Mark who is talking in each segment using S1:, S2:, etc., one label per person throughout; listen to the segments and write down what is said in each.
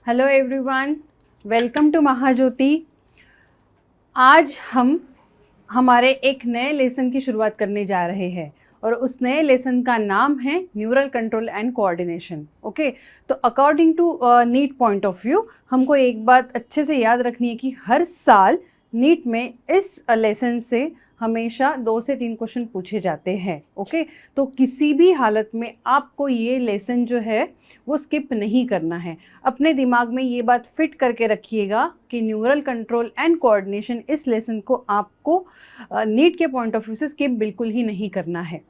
S1: Hello everyone, welcome to Mahajyoti. आज हम हमारे एक नए लेसन की शुरुआत करने जा रहे हैं और उस नए लेसन का नाम है neural control and coordination. Okay, तो according to NEET point of view हमको एक बात अच्छे से याद रखनी है कि हर साल नीट में इस लेसन से हमेशा 2 से 3 क्वेश्चन पूछे जाते हैं। ओके, तो किसी भी हालत में आपको ये लेसन जो है वो स्किप नहीं करना है। अपने दिमाग में ये बात फिट करके रखिएगा कि न्यूरल कंट्रोल एंड कोऑर्डिनेशन इस लेसन को आपको नीट के पॉइंट ऑफ व्यू से स्किप बिल्कुल ही नहीं करना है।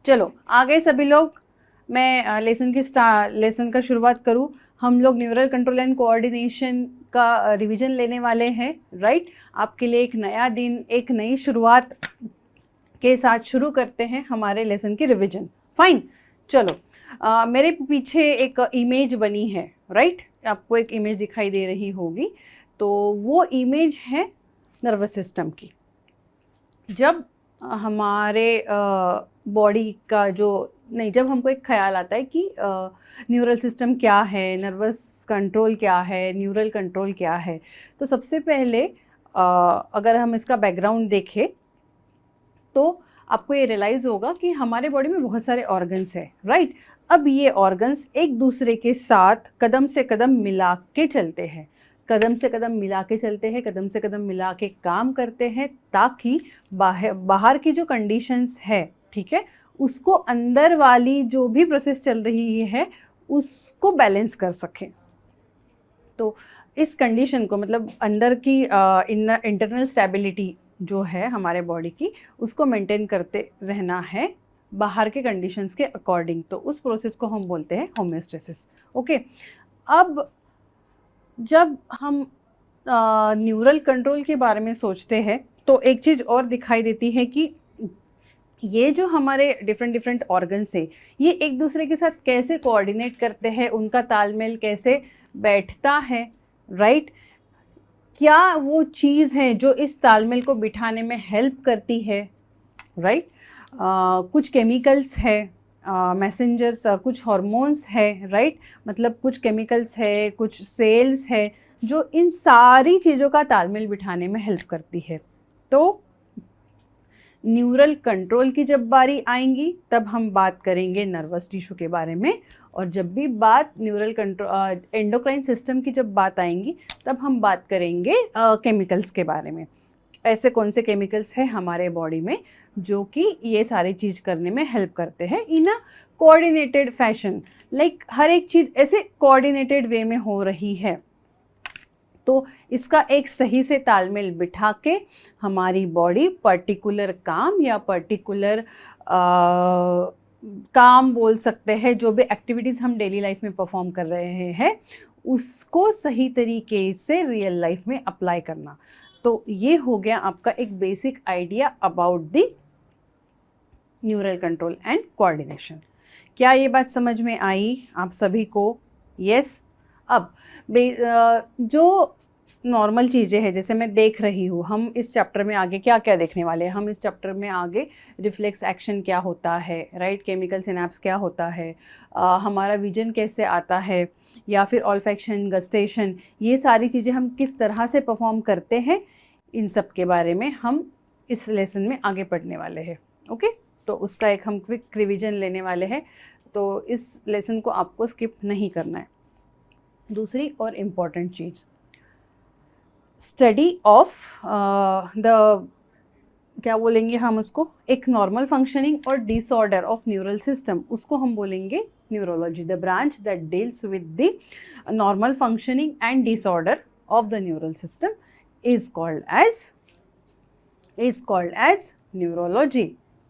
S1: चलो आ गए सभी लोग। मैं लेसन का शुरुआत करूँ। हम लोग न्यूरल कंट्रोल एंड कोऑर्डिनेशन का रिवीजन लेने वाले हैं, राइट। आपके लिए एक नया दिन, एक नई शुरुआत के साथ शुरू करते हैं हमारे लेसन की रिवीजन। फाइन, चलो। मेरे पीछे एक इमेज बनी है, राइट। आपको एक इमेज दिखाई दे रही होगी, तो वो इमेज है नर्वस सिस्टम की। जब हमारे बॉडी का जब हमको एक ख्याल आता है कि न्यूरल सिस्टम क्या है, नर्वस कंट्रोल क्या है, न्यूरल कंट्रोल क्या है, तो सबसे पहले अगर हम इसका बैकग्राउंड देखें तो आपको ये रियलाइज़ होगा कि हमारे बॉडी में बहुत सारे ऑर्गन्स हैं, राइट। अब ये ऑर्गन्स एक दूसरे के साथ कदम से कदम मिला के चलते हैं, कदम से कदम मिला के चलते हैं, कदम से कदम मिला के काम करते हैं, ताकि बाहर की जो कंडीशंस है, ठीक है, उसको अंदर वाली जो भी प्रोसेस चल रही है उसको बैलेंस कर सकें। तो इस कंडीशन को, मतलब अंदर की इंटरनल स्टेबिलिटी जो है हमारे बॉडी की, उसको मेंटेन करते रहना है बाहर के कंडीशंस के अकॉर्डिंग। तो उस प्रोसेस को हम बोलते हैं होम्योस्टेसिस। ओके, अब जब हम न्यूरल कंट्रोल के बारे में सोचते हैं तो एक चीज़ और दिखाई देती है कि ये जो हमारे डिफरेंट ऑर्गन्स है, ये एक दूसरे के साथ कैसे कोऑर्डिनेट करते हैं, उनका तालमेल कैसे बैठता है, राइट। क्या वो चीज़ है जो इस तालमेल को बिठाने में हेल्प करती है, राइट। कुछ केमिकल्स है, मैसेंजर्स, कुछ हार्मोन्स है, राइट। मतलब कुछ केमिकल्स है, कुछ सेल्स है जो इन सारी चीज़ों का तालमेल बिठाने में हेल्प करती है। तो न्यूरल कंट्रोल की जब बारी आएंगी तब हम बात करेंगे नर्वस टिश्यू के बारे में, और जब भी बात न्यूरल कंट्रोल एंडोक्राइन सिस्टम की जब बात आएंगी तब हम बात करेंगे केमिकल्स के बारे में। ऐसे कौन से केमिकल्स हैं हमारे बॉडी में जो कि ये सारी चीज़ करने में हेल्प करते हैं इन अ कोऑर्डिनेटेड फैशन। लाइक हर एक चीज़ ऐसे कोऑर्डिनेटेड वे में हो रही है, तो इसका एक सही से तालमेल बिठा के हमारी बॉडी पर्टिकुलर काम या पर्टिकुलर काम बोल सकते हैं, जो भी एक्टिविटीज़ हम डेली लाइफ में परफॉर्म कर रहे हैं उसको सही तरीके से रियल लाइफ में अप्लाई करना। तो ये हो गया आपका एक basic idea about the neural control and coordination. क्या ये बात समझ में आई आप सभी को? यस। अब जो नॉर्मल चीज़ें हैं, जैसे मैं देख रही हूँ, हम इस चैप्टर में आगे क्या क्या देखने वाले हैं। हम इस चैप्टर में आगे रिफ्लेक्स एक्शन क्या होता है, राइट, केमिकल सिनेप्स क्या होता है, हमारा विजन कैसे आता है, या फिर ऑल्फैक्शन, गस्टेशन, ये सारी चीज़ें हम किस तरह से परफॉर्म करते हैं, इन सब के बारे में हम इस लेसन में आगे पढ़ने वाले हैं। ओके, तो उसका एक हम क्विक रिविजन लेने वाले हैं, तो इस लेसन को आपको स्किप नहीं करना है। दूसरी और इम्पॉर्टेंट चीज़, स्टडी ऑफ क्या बोलेंगे हम उसको, एक नॉर्मल फंक्शनिंग और डिसऑर्डर ऑफ न्यूरल सिस्टम, उसको हम बोलेंगे neurology. The branch that deals with the normal functioning and disorder of the neural system is called as neurology.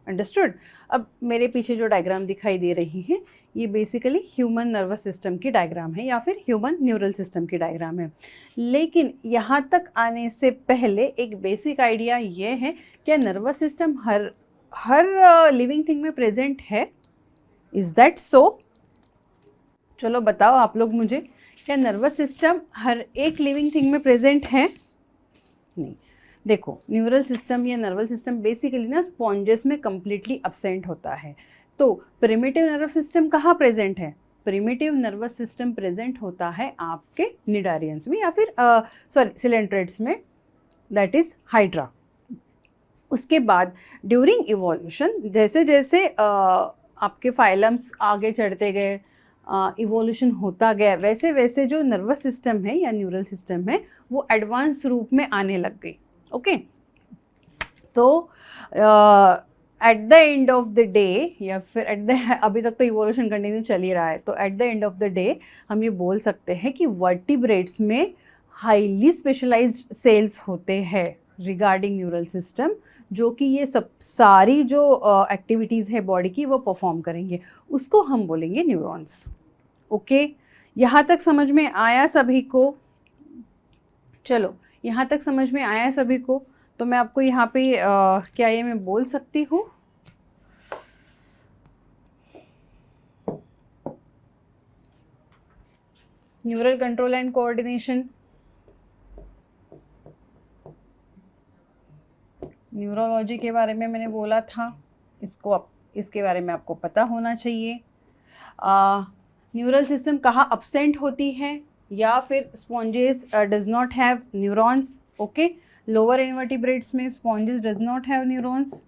S1: Understood? अब मेरे पीछे जो डायग्राम दिखाई दे रही है ये बेसिकली ह्यूमन नर्वस सिस्टम की डायग्राम है या फिर ह्यूमन न्यूरल सिस्टम की डायग्राम है। लेकिन यहाँ तक आने से पहले एक बेसिक आइडिया ये है, क्या नर्वस सिस्टम हर लिविंग थिंग में प्रेजेंट है? Is that so? चलो बताओ आप लोग मुझे, क्या नर्वस सिस्टम हर एक लिविंग थिंग में प्रेजेंट है? नहीं। देखो, न्यूरल सिस्टम या नर्वल सिस्टम बेसिकली ना स्पॉन्जेस में कम्प्लीटली अब्सेंट होता है। तो प्रिमिटिव नर्वस सिस्टम कहाँ प्रेजेंट है? प्रिमिटिव नर्वस सिस्टम प्रेजेंट होता है आपके निडारियंस में या फिर सिलेंट्रेट्स में, दैट इज हाइड्रा। उसके बाद ड्यूरिंग इवोल्यूशन जैसे जैसे आपके फाइलम्स आगे चढ़ते गए, इवोल्यूशन होता गया, वैसे वैसे जो नर्वस सिस्टम है या न्यूरल सिस्टम है वो एडवांस रूप में आने लग गई। ओके, तो at the end of the day या फिर अभी तक तो इवोल्यूशन कंटिन्यू चल ही रहा है, तो at the end of the day हम ये बोल सकते हैं कि वर्टिब्रेट्स में हाईली स्पेशलाइज्ड सेल्स होते हैं रिगार्डिंग न्यूरल सिस्टम, जो कि ये सब सारी जो एक्टिविटीज़ है बॉडी की वो परफॉर्म करेंगे, उसको हम बोलेंगे न्यूरॉन्स। ओके, यहाँ तक समझ में आया सभी को? चलो, यहाँ तक समझ में आया सभी को? तो मैं आपको यहाँ पे क्या ये मैं बोल सकती हूँ, neural control and coordination, neurology के बारे में मैंने बोला था, इसके बारे में आपको पता होना चाहिए। न्यूरल सिस्टम कहाँ अपसेंट होती है या फिर sponges does not have neurons. Okay, lower invertebrates में sponges does not have neurons.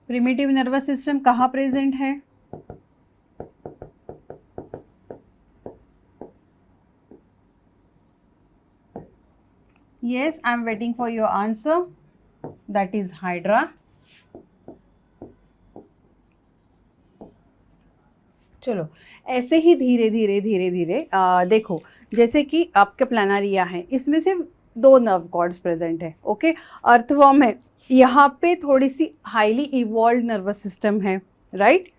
S1: Primitive nervous system कहाँ प्रेजेंट है? Yes, I am waiting for your answer. That is Hydra. चलो, ऐसे ही धीरे धीरे धीरे धीरे देखो, जैसे कि आपके प्लानरिया है, इसमें सिर्फ 2 नर्व कॉर्ड्स प्रेजेंट है। ओके, अर्थवॉर्म है, यहाँ पे थोड़ी सी हाईली इवॉल्व नर्वस सिस्टम है, राइट।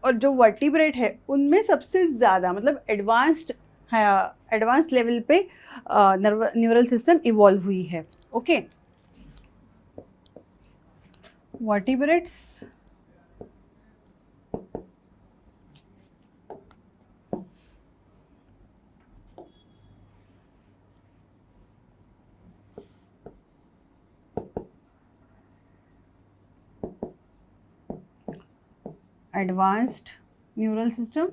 S1: और जो वर्टिब्रेट है उनमें सबसे ज़्यादा मतलब एडवांस लेवल पे न्यूरल सिस्टम इवॉल्व हुई है। Okay, vertebrates advanced neural system,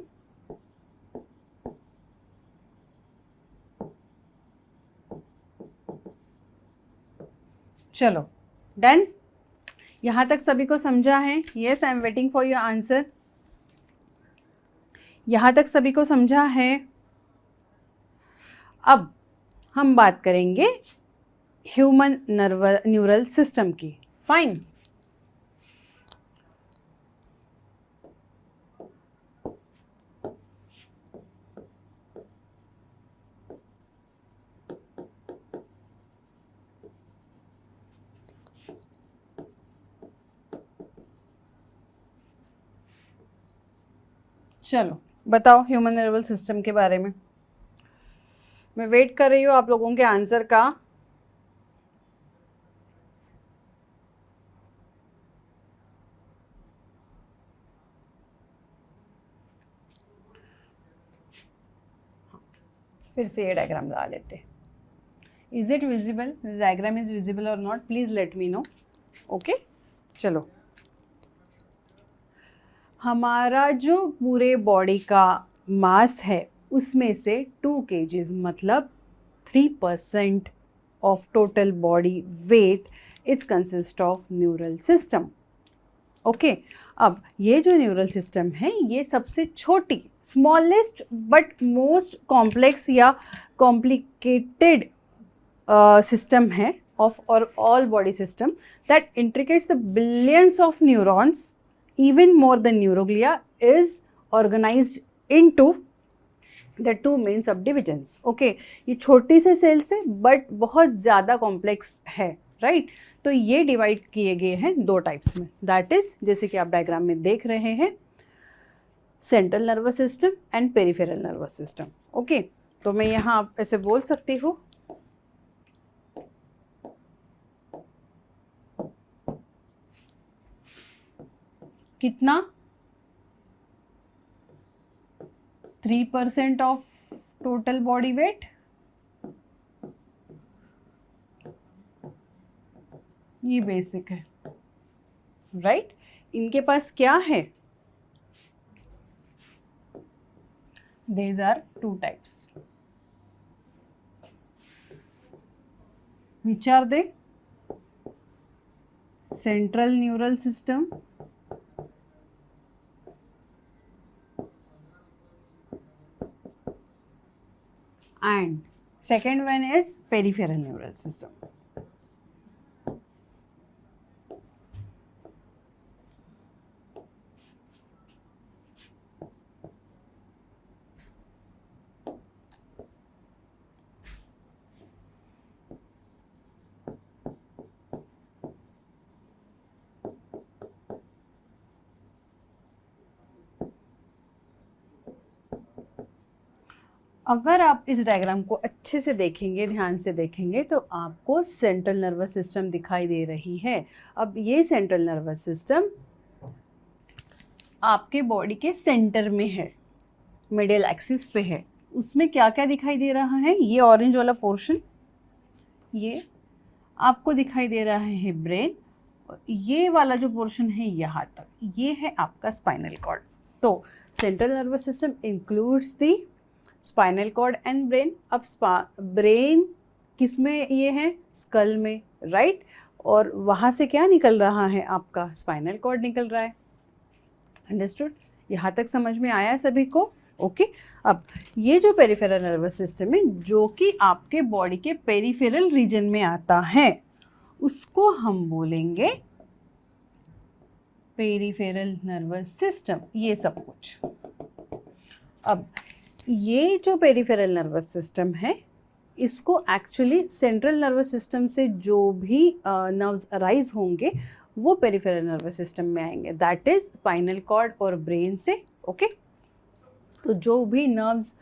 S1: चलो डन, यहाँ तक सभी को समझा है? Yes, I am waiting for your answer. यहाँ तक सभी को समझा है? अब हम बात करेंगे ह्यूमन न्यूरल सिस्टम की। फाइन, चलो बताओ ह्यूमन नर्वल सिस्टम के बारे में। मैं वेट कर रही हूँ आप लोगों के आंसर का। फिर से ये डायग्राम लगा लेते। Is it visible? Diagram is visible और not? Please let me know. Okay, चलो, हमारा जो पूरे बॉडी का मास है उसमें से 2 kgs मतलब 3% of total body weight it's consist of neural system. Okay, अब ये जो न्यूरल सिस्टम है ये सबसे छोटी, स्मॉलेस्ट बट मोस्ट कॉम्प्लेक्स या कॉम्प्लिकेटेड सिस्टम है of or all body system that intricates the billions of neurons, even more than neuroglia, is organized into the 2 main subdivisions. Okay, ये छोटी से सेल्स है बट बहुत ज़्यादा कॉम्प्लेक्स है, right. तो ये डिवाइड किए गए हैं 2 टाइप्स में, दैट इज जैसे कि आप डायग्राम में देख रहे हैं, central nervous system and peripheral nervous system. Okay, तो मैं यहाँ ऐसे बोल सकती हूँ कितना 3% ऑफ टोटल बॉडी वेट, ये बेसिक है, राइट? इनके पास क्या है? These are two types. Which are they? Central neural system and second one is peripheral neural system. अगर आप इस डायग्राम को अच्छे से देखेंगे, ध्यान से देखेंगे, तो आपको सेंट्रल नर्वस सिस्टम दिखाई दे रही है। अब ये सेंट्रल नर्वस सिस्टम आपके बॉडी के सेंटर में है, मिडिल एक्सिस पे है। उसमें क्या क्या दिखाई दे रहा है? ये ऑरेंज वाला पोर्शन, ये आपको दिखाई दे रहा है ब्रेन, और ये वाला जो पोर्शन है यहाँ तक, ये है आपका स्पाइनल कॉर्ड। तो central nervous system includes the spinal cord and brain. अब ब्रेन किस में ये है? स्कल में, राइट? और वहाँ से क्या निकल रहा है? आपका स्पाइनल कॉर्ड निकल रहा है। अंडरस्टूड? यहाँ तक समझ में आया सभी को? ओके। अब ये जो पेरिफेरल नर्वस सिस्टम है, जो कि आपके बॉडी के पेरिफेरल रीजन में आता है, उसको हम बोलेंगे पेरिफेरल नर्वस सिस्टम। ये सब कुछ। अब ये जो पेरिफेरल नर्वस सिस्टम है, इसको एक्चुअली सेंट्रल नर्वस सिस्टम से जो भी नर्व्स अराइज होंगे वो पेरिफेरल नर्वस सिस्टम में आएंगे, दैट इज स्पाइनल कॉर्ड और ब्रेन से। ओके, तो जो भी नर्व्स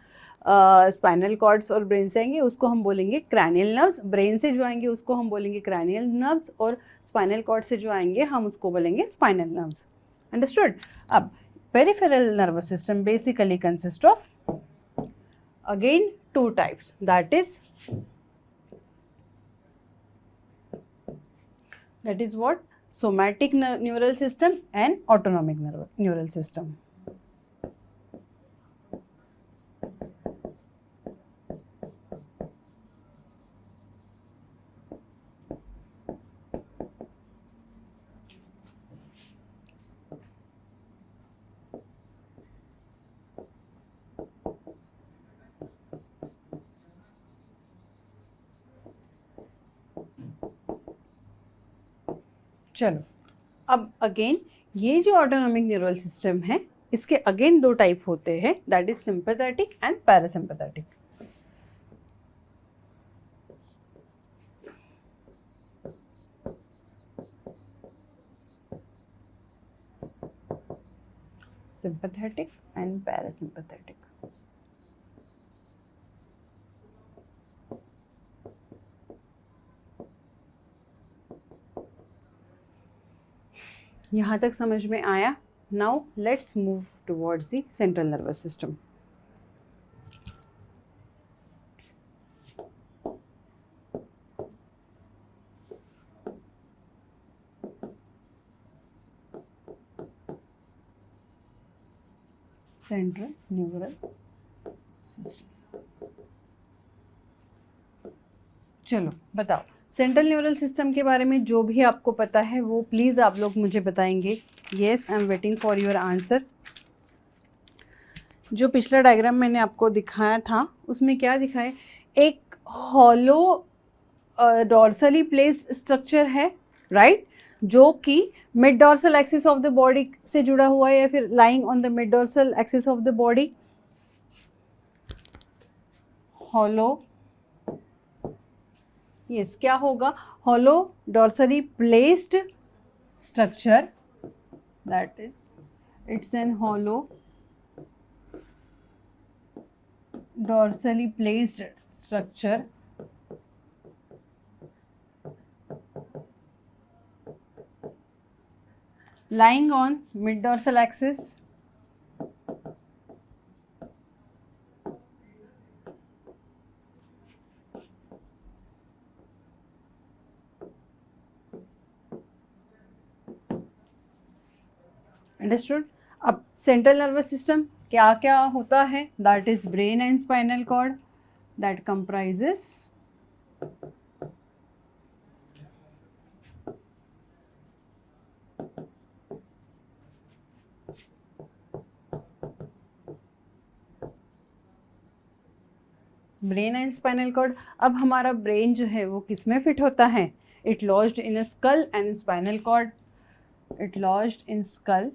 S1: स्पाइनल कॉर्ड्स और ब्रेन से आएंगे उसको हम बोलेंगे क्रैनियल नर्व्स, ब्रेन से जो आएंगे उसको हम बोलेंगे क्रैनियल नर्व्स, और स्पाइनल कॉर्ड से जो आएंगे हम उसको बोलेंगे स्पाइनल नर्व्स। अंडरस्टूड? अब peripheral nervous system basically consist of again two types, that is what? Somatic neural system and autonomic neural system. चलो, अब अगेन ये जो ऑटोनॉमिक न्यूरल सिस्टम है, इसके अगेन दो टाइप होते हैं, that is sympathetic and parasympathetic. Sympathetic and parasympathetic. यहाँ तक समझ में आया? Now let's move towards the central nervous system. Central neural system, चलो बताओ सेंट्रल न्यूरल सिस्टम के बारे में जो भी आपको पता है वो प्लीज़ आप लोग मुझे बताएंगे। Yes, I am waiting for your answer. जो पिछला डायग्राम मैंने आपको दिखाया था उसमें क्या दिखाया? एक हॉलो डॉर्सली प्लेस्ड स्ट्रक्चर है, राइट? जो कि mid dorsal axis of the body से जुड़ा हुआ है, या फिर lying on the mid dorsal axis of the body. Hollow, yes, क्या होगा? Hollow dorsally placed structure, that is it's an hollow dorsally placed structure lying on mid dorsal axis understood. अब central nervous system क्या क्या होता है? That is brain and spinal cord, that comprises brain and spinal cord. अब हमारा brain जो है वो किस में फिट होता है? It lodged in a skull and spinal cord, it lodged in skull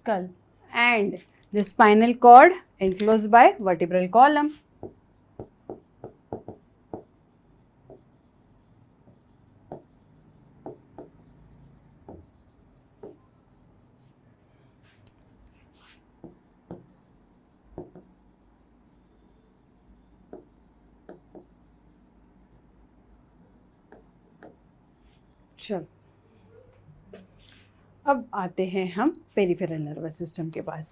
S1: skull and the spinal cord enclosed by vertebral column. चलो अब आते हैं हम पेरिफेरल नर्वस सिस्टम के पास।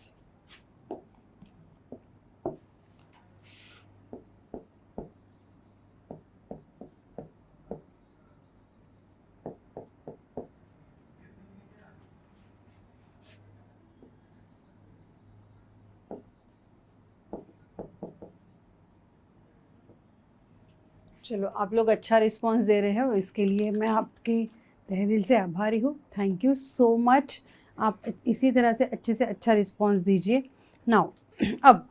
S1: चलो आप लोग अच्छा रिस्पांस दे रहे हो, इसके लिए मैं आपकी तहे दिल से आभारी हूँ। Thank you so much. आप इसी तरह से अच्छा रिस्पांस दीजिए। नाउ अब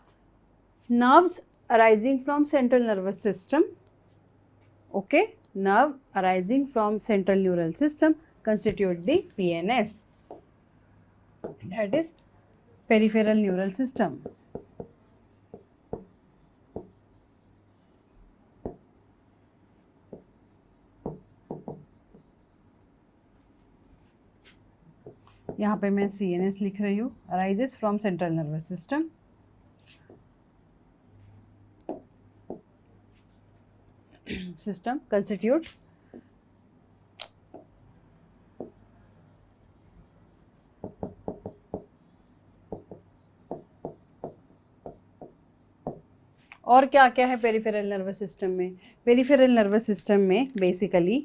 S1: nerves arising from central nervous system, okay, nerve arising from central neural system constitute the PNS, that is peripheral neural system. यहाँ पे मैं CNS लिख रही हूँ, arises from central nervous system, constitute और क्या क्या है पेरिफेरल नर्वस सिस्टम में? पेरिफेरल नर्वस सिस्टम में basically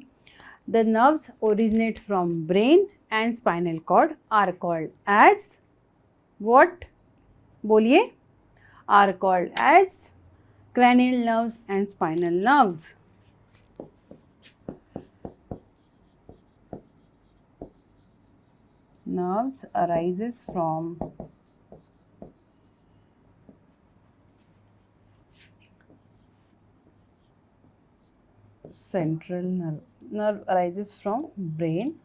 S1: the nerves originate from brain and spinal cord are called as what? बोलिए। Are called as cranial nerves and spinal nerves. Nerves arises from central nerve. Nerve arises from brain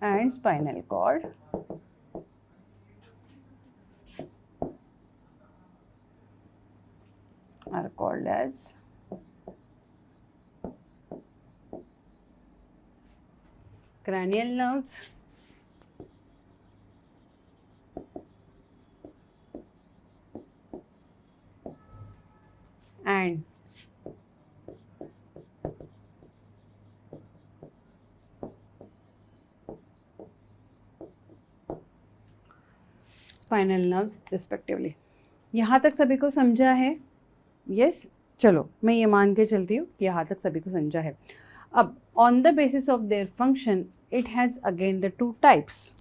S1: and spinal cord are called as cranial nerves and spinal nerves respectively. यहाँ तक सभी को समझा है? Yes, चलो मैं ये मान के चलती हूँ कि यहाँ तक सभी को समझा है। अब on the basis of their function it has again the two types.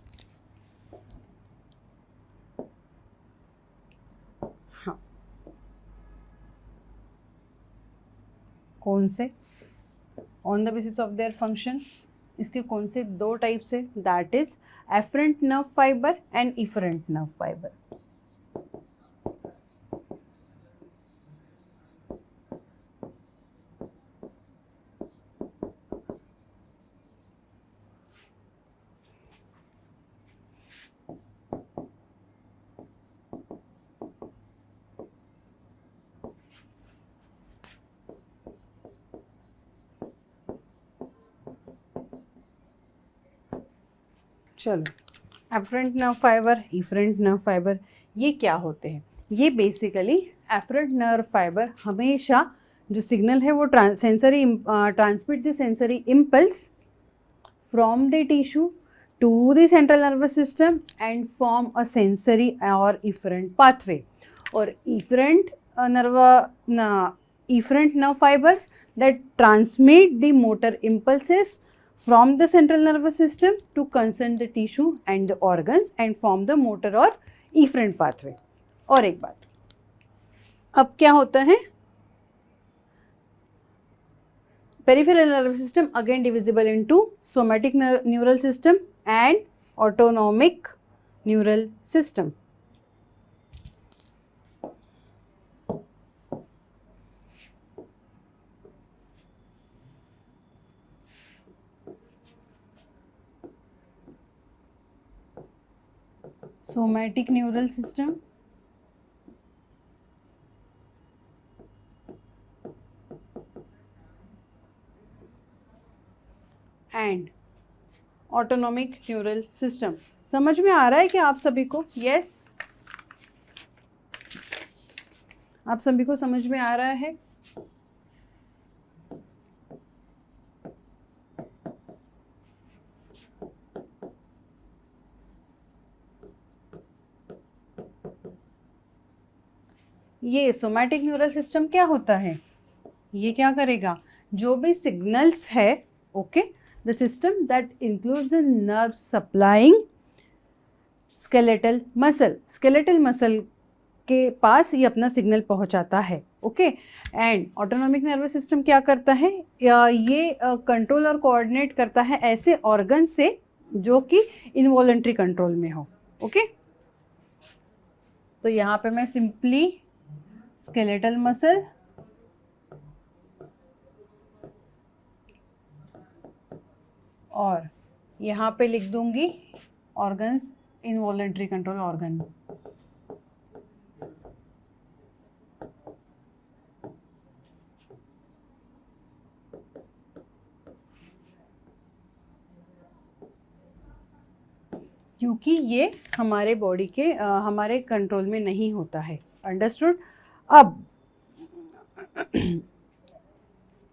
S1: हाँ, कौन से? On the basis of their function इसके कौन से दो टाइप्स है? That is afferent nerve fibre and efferent nerve fibre. चलो, afferent nerve fibre, efferent nerve fibre, ये क्या होते हैं? ये बेसिकली एफरेंट नर्व फाइबर हमेशा जो सिग्नल है वो sensory transmit the sensory impulse from the tissue to the central nervous system and form a sensory और इफरेंट पाथवे, और efferent nerve fibers that transmit the motor impulses from the central nervous system to concern the tissue and the organs and form the motor or efferent pathway. और एक बात, अब क्या होता है, peripheral nervous system again divisible into somatic neural system and autonomic neural system. Somatic neural system and autonomic neural system. समझ में आ रहा है क्या आप सभी को? यस, आप सभी को समझ में आ रहा है? ये सोमैटिक न्यूरल सिस्टम क्या होता है? ये क्या करेगा, जो भी सिग्नल्स है, okay, the system that includes the nerve supplying skeletal muscle के पास ये अपना सिग्नल पहुंचाता है, okay. And autonomic nervous system क्या करता है, ये कंट्रोल और कोऑर्डिनेट करता है ऐसे ऑर्गन से जो कि इनवॉलंटरी कंट्रोल में हो, ओके। तो यहाँ पे मैं सिंपली स्केलेटल मसल और यहाँ पे लिख दूंगी ऑर्गन्स, इनवॉलंटरी कंट्रोल ऑर्गन। क्योंकि ये हमारे बॉडी के हमारे कंट्रोल में नहीं होता है। अंडरस्टूड? अब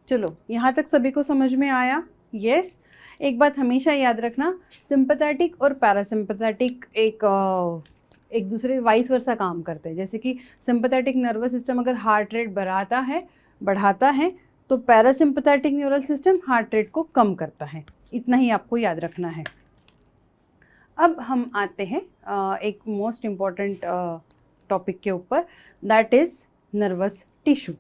S1: चलो, यहाँ तक सभी को समझ में आया? यस। एक बात हमेशा याद रखना, सिंपैथेटिक और पैरासिम्पैथेटिक एक दूसरे वाइस वर्सा काम करते हैं। जैसे कि सिंपैथेटिक नर्वस सिस्टम अगर हार्ट रेट बढ़ाता है तो parasympathetic neural system heart rate को कम करता है। इतना ही आपको याद रखना है। अब हम आते हैं एक मोस्ट इम्पॉर्टेंट टॉपिक के ऊपर, दैट इज नर्वस टिश्यू।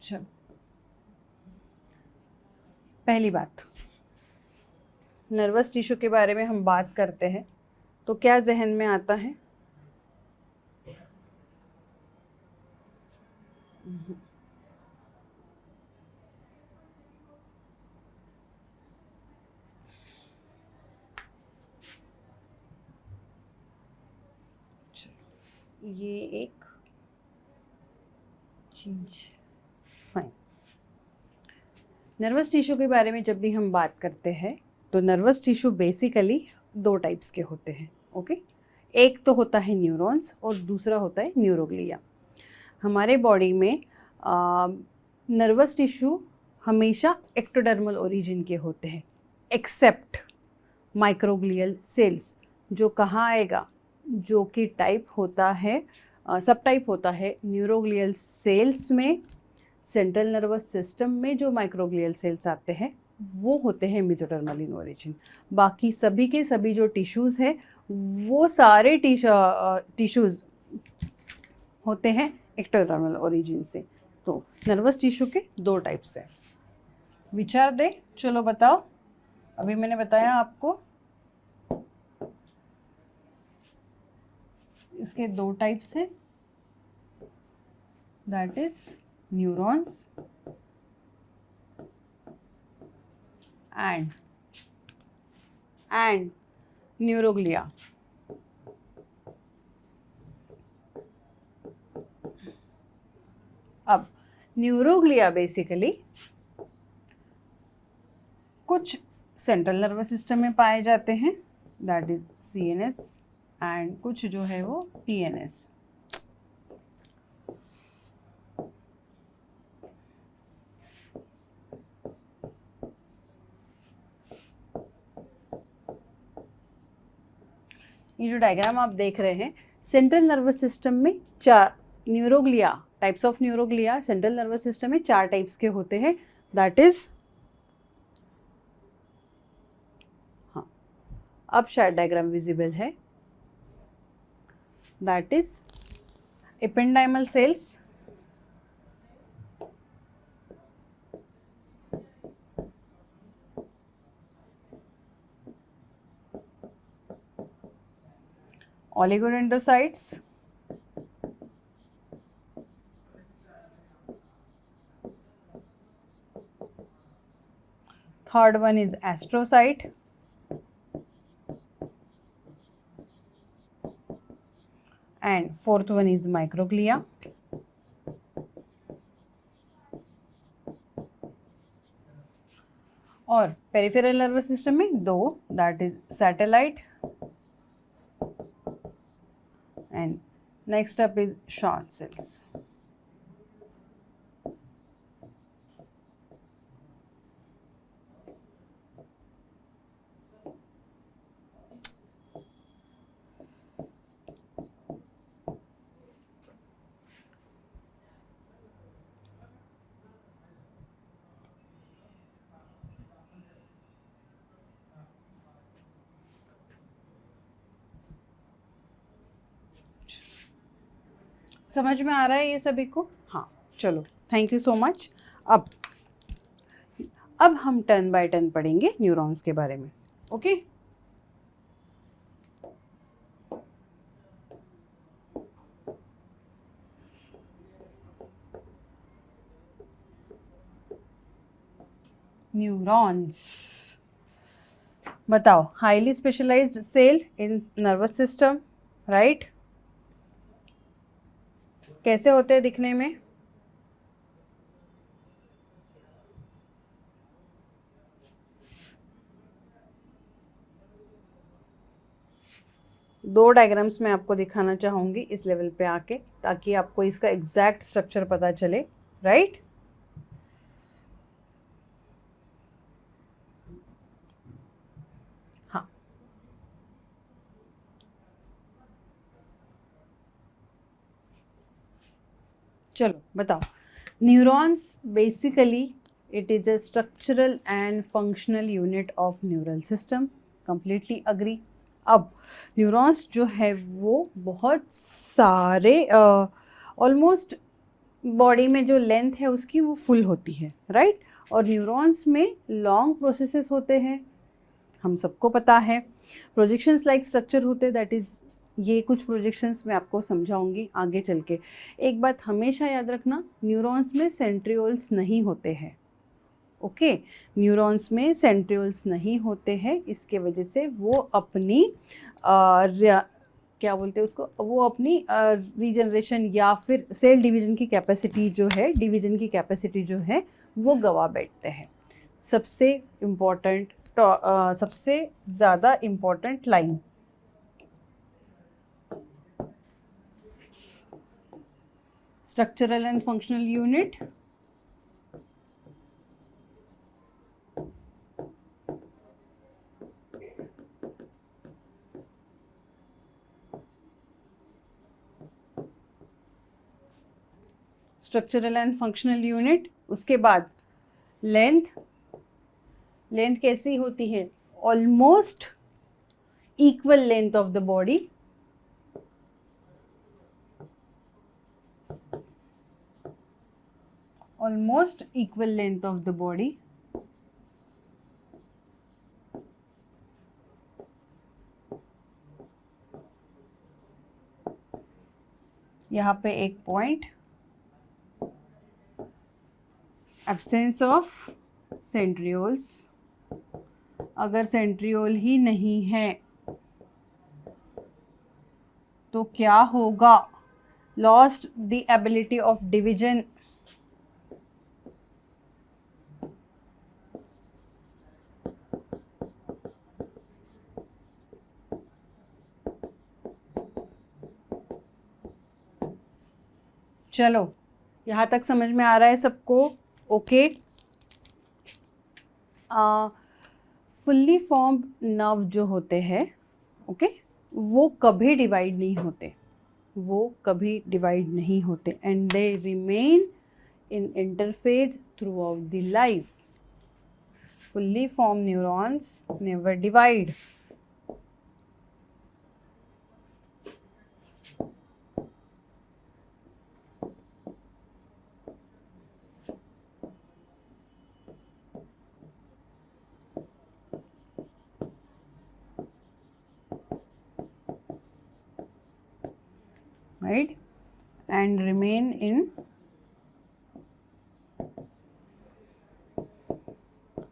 S1: चलो, पहली बात, नर्वस टिश्यू के बारे में हम बात करते हैं तो क्या जहन में आता है? ये एक चीज, फाइन। नर्वस टिश्यू के बारे में जब भी हम बात करते हैं तो नर्वस टिश्यू बेसिकली दो टाइप्स के होते हैं, ओके। एक तो होता है न्यूरॉन्स और दूसरा होता है न्यूरोग्लिया। हमारे बॉडी में नर्वस टिश्यू हमेशा एक्टोडर्मल ओरिजिन के होते हैं, एक्सेप्ट माइक्रोग्लियल सेल्स। जो कहाँ आएगा, जो कि टाइप होता है, सब टाइप होता है न्यूरोग्लियल सेल्स में। सेंट्रल नर्वस सिस्टम में जो माइक्रोग्लियल सेल्स आते हैं वो होते हैं मेसोडर्मल इन ओरिजिन। बाकी सभी के सभी जो टिश्यूज़ हैं वो सारे टिश्यूज़ होते हैं एक्टोडर्मल ओरिजिन से। तो नर्वस टिश्यू के दो टाइप्स हैं। विचार दे, चलो बताओ। अभी मैंने बताया आपको इसके दो टाइप्स हैं, that is neurons and neuroglia. Neuroglia basically कुछ सेंट्रल नर्वस सिस्टम में पाए जाते हैं, दैट इज CNS, एंड कुछ जो है वो PNS। ये जो डायग्राम आप देख रहे हैं, सेंट्रल नर्वस सिस्टम में चार neuroglia, types of neuroglia central nervous system में 4 टाइप्स के होते हैं, दैट इज, हाँ अब शायद डायग्राम विजिबल है, that is ependymal sales, oligodendrocytes, third one is astrocyte, and fourth one is microglia, और पेरिफेरल नर्वस सिस्टम में 2, that is satellite and next up is Schwann cells. समझ में आ रहा है ये सभी को? हाँ चलो, थैंक यू सो मच। अब हम टर्न बाय टर्न पढ़ेंगे न्यूरॉन्स के बारे में, ओके? न्यूरॉन्स, बताओ, highly specialised cell in nervous system, right? कैसे होते हैं दिखने में? दो डायग्राम्स मैं आपको दिखाना चाहूँगी इस लेवल पे आके, ताकि आपको इसका एग्जैक्ट स्ट्रक्चर पता चले, राइट? हाँ, चलो बताओ। Neurons basically it is a structural and functional unit of neural system, completely agree. अब न्यूरॉन्स जो है वो बहुत सारे ऑलमोस्ट बॉडी में जो लेंथ है उसकी वो फुल होती है, राइट? और न्यूरॉन्स में लॉन्ग प्रोसेसेस होते हैं, हम सबको पता है। प्रोजेक्शंस लाइक स्ट्रक्चर होते हैं, दैट इज़, ये कुछ प्रोजेक्शंस मैं आपको समझाऊंगी आगे चल के। एक बात हमेशा याद रखना, न्यूरॉन्स में सेंट्रियोल्स नहीं होते हैं, ओके? न्यूरॉन्स में सेंट्रियोल्स नहीं होते हैं, इसके वजह से वो अपनी क्या बोलते हैं उसको, वो अपनी रीजनरेशन या फिर सेल डिवीजन की कैपेसिटी जो है, डिवीजन की कैपेसिटी जो है वो गवा बैठते हैं। सबसे इम्पॉर्टेंट, सबसे ज़्यादा important line, structural and functional unit, structural and functional unit. उसके बाद लेंथ, लेंथ कैसी होती है? Almost equal length of the body, almost equal length of the body. यहाँ पे एक पॉइंट, एब्सेंस ऑफ सेंट्रियोल्स। अगर सेंट्रियोल ही नहीं है तो क्या होगा? Lost the ability of division, चलो, यहाँ तक समझ में आ रहा है सबको? ओके। फुल्ली फॉर्म्ड नर्व जो होते हैं, ओके, वो कभी डिवाइड नहीं होते, वो कभी डिवाइड नहीं होते, and they remain in interphase through out the life. Fully formed neurons never divide. Right? And remain in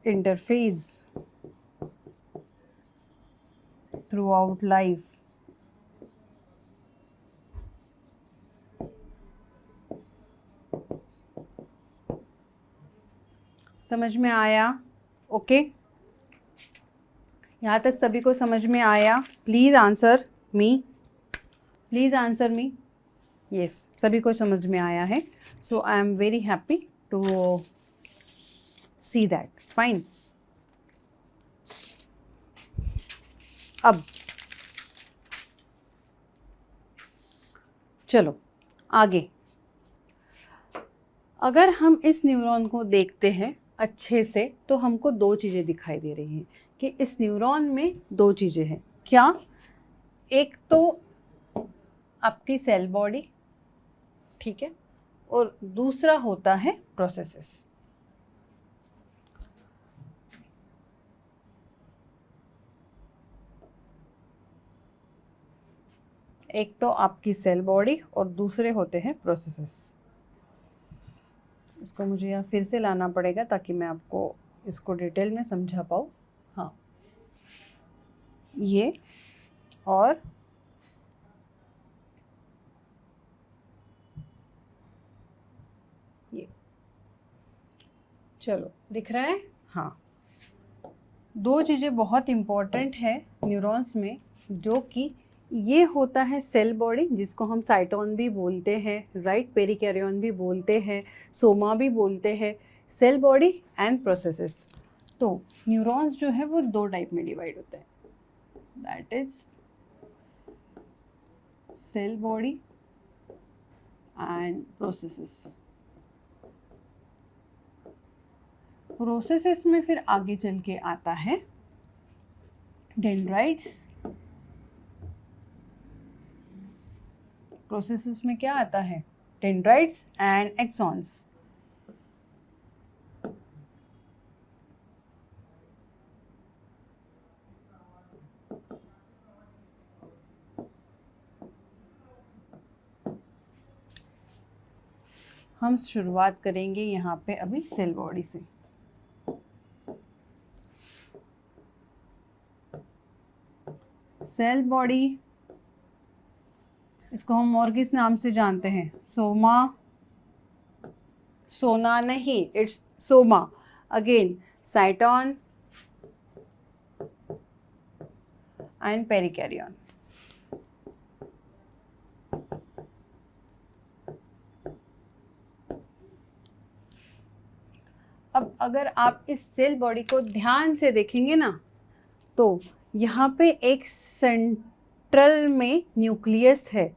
S1: interphase throughout life. समझ में आया? ओके, यहाँ तक सभी को समझ में आया? Please answer me, please answer me. Yes, सभी को समझ में आया है. So I am very happy to see that. Fine. अब चलो आगे. अगर हम इस न्यूरॉन को देखते हैं अच्छे से तो हमको दो चीज़ें दिखाई दे रही हैं कि इस न्यूरॉन में दो चीज़ें हैं. क्या? एक तो आपकी सेल बॉडी, ठीक है, और दूसरा होता है प्रोसेसेस. एक तो आपकी सेल बॉडी और दूसरे होते हैं प्रोसेसेस. इसको मुझे यहाँ फिर से लाना पड़ेगा ताकि मैं आपको इसको डिटेल में समझा पाऊँ. हाँ, ये और ये. चलो, दिख रहा है? हाँ. दो चीज़ें बहुत इम्पॉर्टेंट है न्यूरॉन्स में, जो कि ये होता है सेल बॉडी, जिसको हम साइटोन भी बोलते हैं, राइट, पेरिकैरियन भी बोलते हैं, सोमा भी बोलते हैं. Cell body and processes. तो न्यूरॉन्स जो है वो दो टाइप में डिवाइड होते हैं, that is cell body and processes. Processes में फिर आगे चल के आता है डेंड्राइट्स. प्रोसेसेस में क्या आता है? Dendrites and axons. हम शुरुआत करेंगे यहाँ पे अभी सेल बॉडी से. सेल बॉडी, इसको हम और किस नाम से जानते हैं? सोमा. सोना नहीं, it's soma. Again cyton and perikaryon. अब अगर आप इस सेल बॉडी को ध्यान से देखेंगे ना, तो यहाँ पे एक सेंट्रल में न्यूक्लियस है,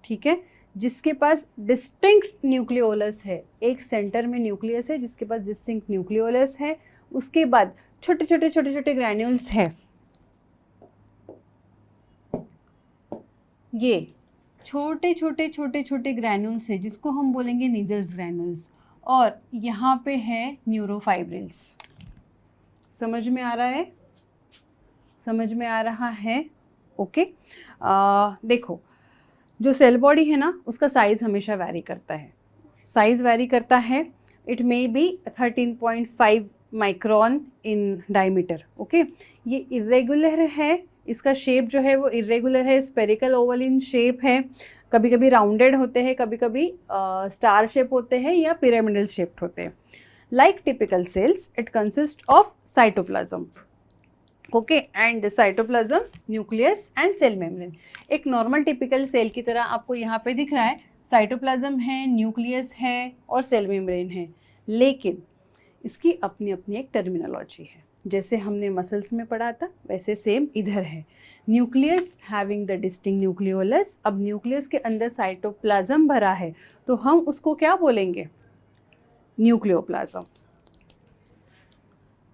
S1: ठीक है, जिसके पास डिस्टिंक्ट न्यूक्लियोलस है. एक सेंटर में न्यूक्लियस है जिसके पास डिस्टिंक्ट न्यूक्लियोलस है. उसके बाद छोटे छोटे छोटे छोटे ग्रैन्यूल्स है. ये छोटे छोटे छोटे छोटे ग्रैन्यूल्स है जिसको हम बोलेंगे नीजल्स ग्रैन्यूल्स. और यहाँ पे है न्यूरोफाइब्रिल्स. समझ में आ रहा है? समझ में आ रहा है? ओके. देखो, जो सेल बॉडी है ना, उसका साइज़ हमेशा वैरी करता है. साइज़ वैरी करता है. It may be 13.5 micron in diameter. Okay. ये इरेगुलर है, इसका शेप जो है वो इरेगुलर है, स्पेरिकल ओवल इन शेप है. कभी कभी राउंडेड होते हैं, कभी कभी स्टार शेप होते हैं या पिरामिडल शेप्ड होते हैं. Like typical cells, it consist of cytoplasm. Okay. And cytoplasm, nucleus and cell membrane. एक नॉर्मल टिपिकल सेल की तरह आपको यहाँ पे दिख रहा है. साइटोप्लाज्म है, न्यूक्लियस है और सेल मेम्ब्रेन है, लेकिन इसकी अपनी अपनी एक टर्मिनोलॉजी है। जैसे हमने मसल्स में पढ़ा था वैसे सेम इधर है। Nucleus having the distinct nucleolus. अब न्यूक्लियस के अंदर साइटोप्लाज्म भरा है तो हम उसको क्या बोलेंगे? न्यूक्लियोप्लाज्म।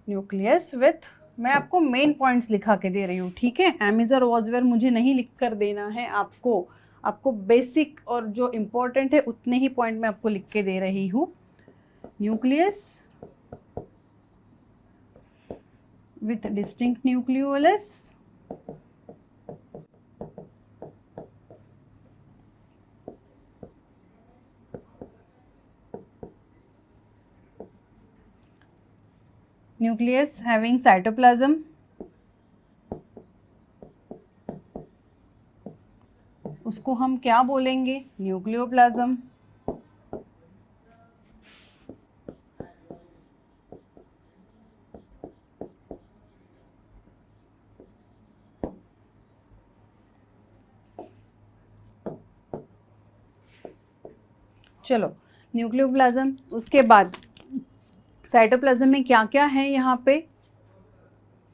S1: न्यूक्लियस विथ, मैं आपको मेन पॉइंट्स लिखा के दे रही हूँ, ठीक है? एमिजर वॉजवेयर मुझे नहीं लिख कर देना है आपको बेसिक और जो इम्पोर्टेंट है उतने ही पॉइंट मैं आपको लिख के दे रही हूँ। Nucleus with distinct nucleolus, nucleus having cytoplasm, उसको हम क्या बोलेंगे? न्यूक्लियोप्लाज्म। चलो, न्यूक्लियोप्लाज्म, उसके बाद साइटोप्लाज्म में क्या क्या है यहाँ पे?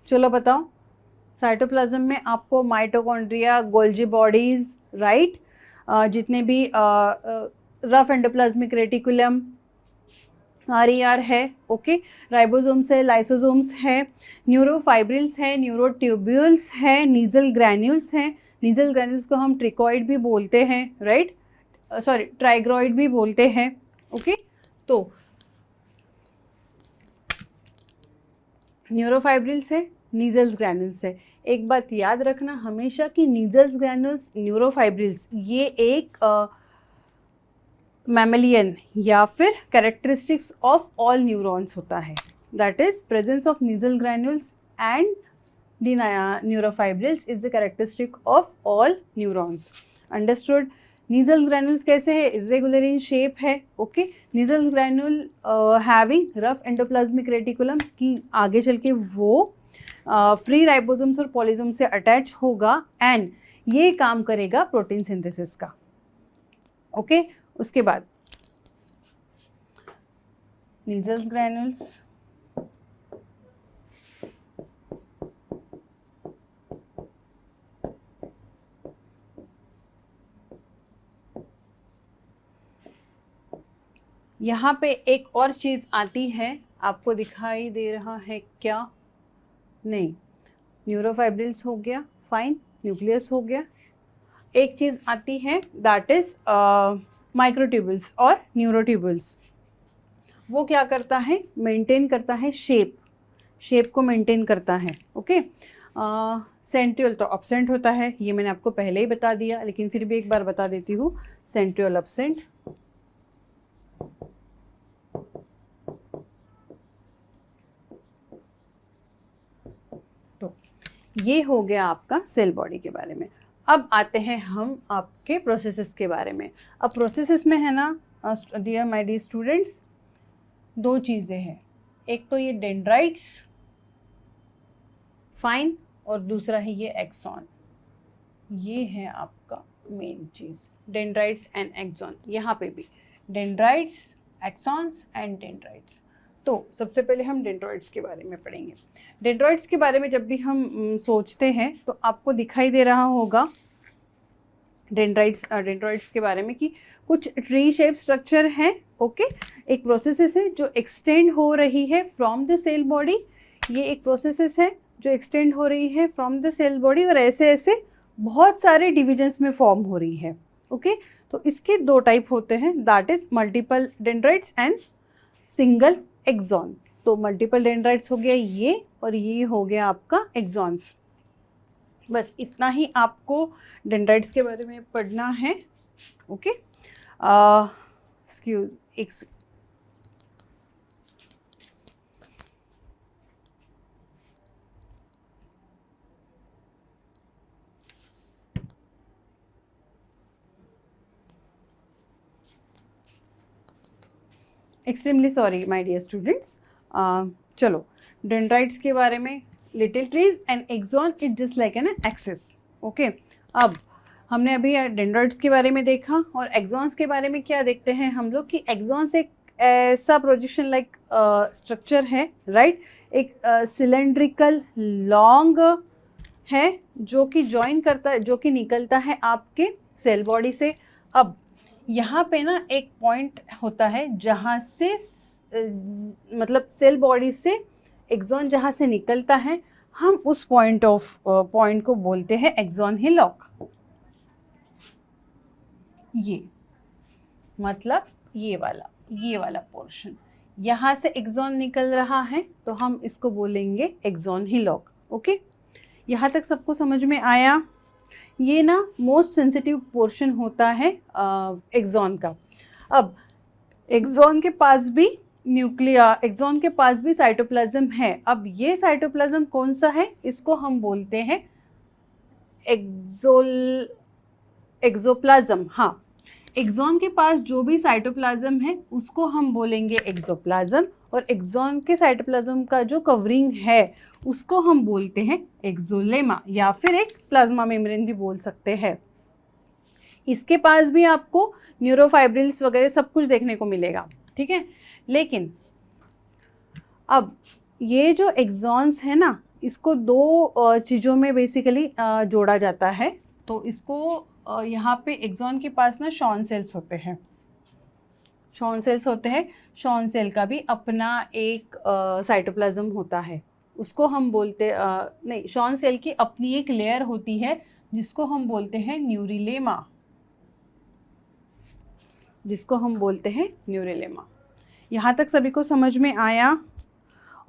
S1: चलो बताओ। साइटोप्लाज्म में आपको माइटोकॉन्ड्रिया, गोल्जी बॉडीज, राइट, जितने भी रफ एंडोप्लाज्मिक रेटिकुलम, RER है, ओके, राइबोसोम्स है, लाइसोसोम्स है, न्यूरोफाइब्रिल्स है, न्यूरोट्यूब्यूल्स है, नीजल ग्रैन्यूल्स हैं। नीजल ग्रैन्यूल्स को हम ट्रिकॉइड भी बोलते हैं, राइट, सॉरी ट्राइग्रॉइड भी बोलते हैं, ओके। तो न्यूरोफाइब्रिल्स है, नीजल्स ग्रैन्यूल्स है। एक बात याद रखना हमेशा कि नीजल्स ग्रैन्यूल्स, न्यूरोफाइब्रिल्स, ये एक मैमेलियन या फिर कैरेक्टरिस्टिक्स ऑफ ऑल न्यूरॉन्स होता है। That is presence of Nissl granules and the neurofibrils is the characteristic of all neurons. Understood? Nissl's granules कैसे है? इरेगुलर इन शेप है, okay. Nissl's granule having rough endoplasmic reticulum, कि आगे चल के वो फ्री राइबोसोम्स और पॉलीसोम से अटैच होगा एंड ये काम करेगा प्रोटीन सिंथेसिस का, ओके। उसके बाद नीजल्स ग्रैन्यूल्स, यहाँ पे एक और चीज़ आती है, आपको दिखाई दे रहा है क्या? नहीं, न्यूरोफाइब्रिल्स हो गया, फाइन, न्यूक्लियस हो गया। एक चीज़ आती है दैट इज माइक्रोट्यूबुल्स और न्यूरोट्यूबुल्स। वो क्या करता है? मेंटेन करता है शेप को मेंटेन करता है, ओके। सेंट्रियोल तो एब्सेंट होता है, ये मैंने आपको पहले ही बता दिया, लेकिन फिर भी एक बार बता देती हूँ। सेंट्रियोल एब्सेंट, तो ये हो गया आपका सेल बॉडी के बारे में। अब आते हैं हम आपके प्रोसेसेस के बारे में। अब प्रोसेसेस में है ना डियर माय डियर स्टूडेंट्स, दो चीज़ें हैं, एक तो ये डेंड्राइट्स, फाइन, और दूसरा है ये एक्सॉन। ये है आपका मेन चीज़, डेंड्राइट्स एंड एक्सॉन। यहाँ पे भी डेंड्राइट्स, एक्सॉन्स एंड डेंड्राइट्स। तो सबसे पहले हम डेंड्राइट्स के बारे में पढ़ेंगे। डेंड्राइट्स के बारे में जब भी हम सोचते हैं तो आपको दिखाई दे रहा होगा डेंड्राइट्स के बारे में कि कुछ ट्री शेप स्ट्रक्चर है, ओके। एक प्रोसेसेस है जो एक्सटेंड हो रही है फ्रॉम द सेल बॉडी, ये एक प्रोसेसेस है जो एक्सटेंड हो रही है फ्रॉम द सेल बॉडी और ऐसे ऐसे बहुत सारे डिविजन्स में फॉर्म हो रही है, ओके। तो इसके दो टाइप होते हैं, that is multiple dendrites and single axon. तो मल्टीपल डेंड्राइट्स हो गया ये, और ये हो गया आपका एक्सॉन्स। बस इतना ही आपको डेंड्राइट्स के बारे में पढ़ना है, okay. Excuse extremely sorry my dear students. चलो, डेंड्राइट्स के बारे में, little trees and axon is just like an axis, okay. अब हमने अभी डेंड्राइट्स के बारे में देखा, और एक्सॉन्स के बारे में क्या देखते हैं हम लोग कि एक्सॉन्स एक ऐसा प्रोजेक्शन लाइक स्ट्रक्चर है, राइट। एक सिलेंड्रिकल लॉन्ग है जो कि जॉइन करता है, जो कि निकलता है आपके सेल बॉडी से। अब यहाँ पे ना एक पॉइंट होता है जहाँ से मतलब सेल बॉडी से एक्सॉन जहाँ से निकलता है, हम उस पॉइंट को बोलते हैं एक्सॉन हिलॉक। ये मतलब ये वाला पोर्शन यहाँ से एक्सॉन निकल रहा है, तो हम इसको बोलेंगे एक्सॉन हिलॉक। ओके, यहाँ तक सबको समझ में आया? ये ना मोस्ट सेंसिटिव पोर्शन होता है एक्सॉन का। अब एक्सॉन के पास भी एक्सॉन के पास भी साइटोप्लाज्म है। अब ये साइटोप्लाज्म कौन सा है? इसको हम बोलते हैं एक्सोप्लाज्म। हाँ, एक्सॉन के पास जो भी साइटोप्लाज्म है उसको हम बोलेंगे एक्सोप्लाज्म, और एक्सॉन के साइटोप्लाज्म का जो कवरिंग है उसको हम बोलते हैं एक्सोलेमा, या फिर एक प्लाज्मा मेम्ब्रेन भी बोल सकते हैं। इसके पास भी आपको न्यूरोफाइब्रिल्स वगैरह सब कुछ देखने को मिलेगा, ठीक है। लेकिन अब ये जो एक्सॉन्स है ना, इसको दो चीज़ों में बेसिकली जोड़ा जाता है। तो इसको यहाँ पे एक्सॉन के पास ना शॉन सेल्स होते हैं। शॉन सेल का भी अपना एक साइटोप्लाज्म होता है, उसको हम बोलते नहीं, शॉन सेल की अपनी एक लेयर होती है जिसको हम बोलते हैं न्यूरिलेमा। यहाँ तक सभी को समझ में आया?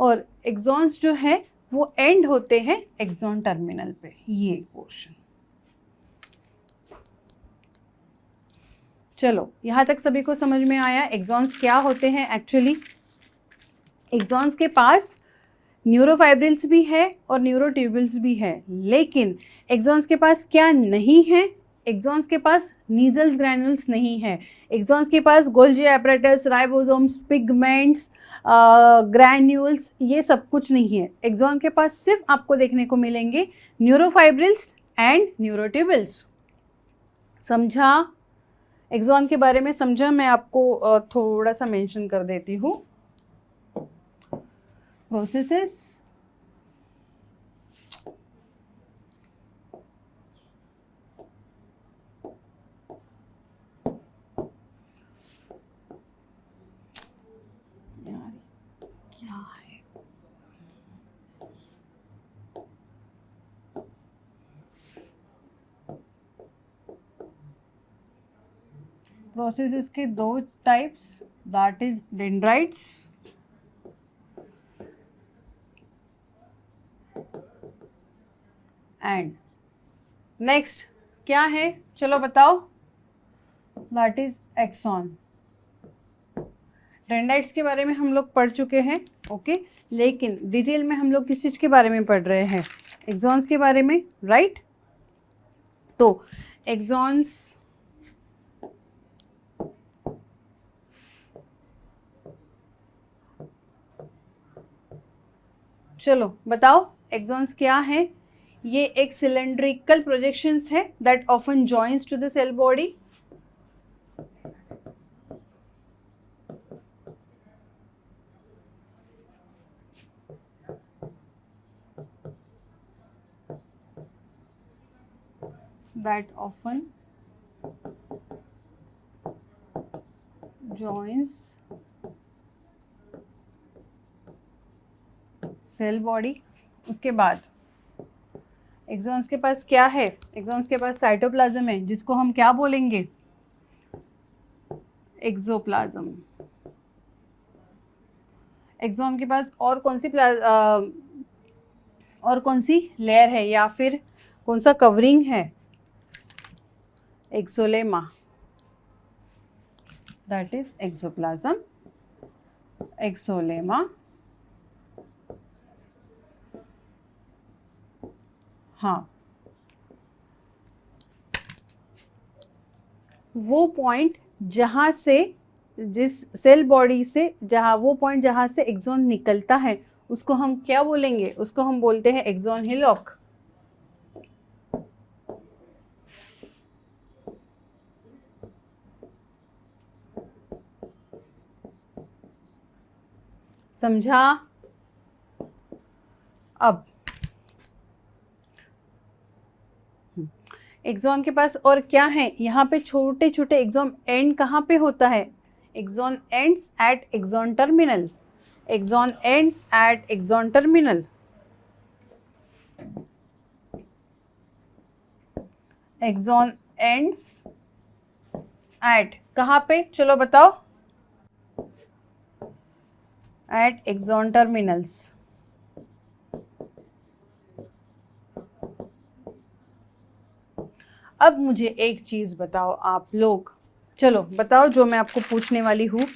S1: और एक्सॉन्स जो है वो एंड होते हैं एक्सॉन टर्मिनल पे, ये पोर्शन। चलो, यहाँ तक सभी को समझ में आया एक्सॉन्स क्या होते हैं? एक्चुअली एक्सॉन्स के पास न्यूरोफाइब्रिल्स भी है और न्यूरोट्यूबुल्स भी है, लेकिन एक्सॉन्स के पास क्या नहीं है? एक्सॉन्स के पास नीजल्स ग्रैन्यूल्स नहीं है। एक्सॉन्स के पास Golgi apparatus, ribosomes, pigments, granules, ये सब कुछ नहीं है। एक्सॉन के पास सिर्फ आपको देखने को मिलेंगे न्यूरोफाइब्रिल्स एंड न्यूरोट्यूबुल्स। समझा? एक्सॉन के बारे में समझा? मैं आपको थोड़ा सा मेंशन कर देती हूँ। प्रोसेसेस, क्या है? प्रोसेसेस के दो types, that is dendrites and next क्या है? चलो बताओ। That is axon. डेंड्राइट्स के बारे में हम लोग पढ़ चुके हैं, ओके। लेकिन डिटेल में हम लोग किस चीज़ के बारे में पढ़ रहे हैं? एक्सॉन्स के बारे में, राइट। तो एक्सॉन्स चलो बताओ एक्सॉन्स क्या है? ये एक सिलेंड्रिकल प्रोजेक्शंस है that often joins to the cell body. That often joins cell body. उसके बाद एक्सॉन्स के पास क्या है? एक्सॉन्स के पास साइटोप्लाज्म है जिसको हम क्या बोलेंगे? एक्सोप्लाज्म। एक्सॉन के पास और कौन सी लेयर है या फिर कौन सा कवरिंग है? Axolemma, that is axoplasm, axolemma. हाँ, वो पॉइंट जहाँ से, जिस सेल बॉडी से जहाँ से एक्सॉन निकलता है उसको हम क्या बोलेंगे? उसको हम बोलते हैं एक्सॉन हिलॉक। समझा? अब एक्सॉन के पास और क्या है, यहाँ पे छोटे छोटे एक्सॉन एंड कहाँ पे होता है? Axon ends at axon terminal, axon ends at axon terminal, axon ends at कहाँ पे, चलो बताओ? At axon terminals. अब मुझे एक चीज बताओ आप लोग, चलो बताओ जो मैं आपको पूछने वाली हूँ,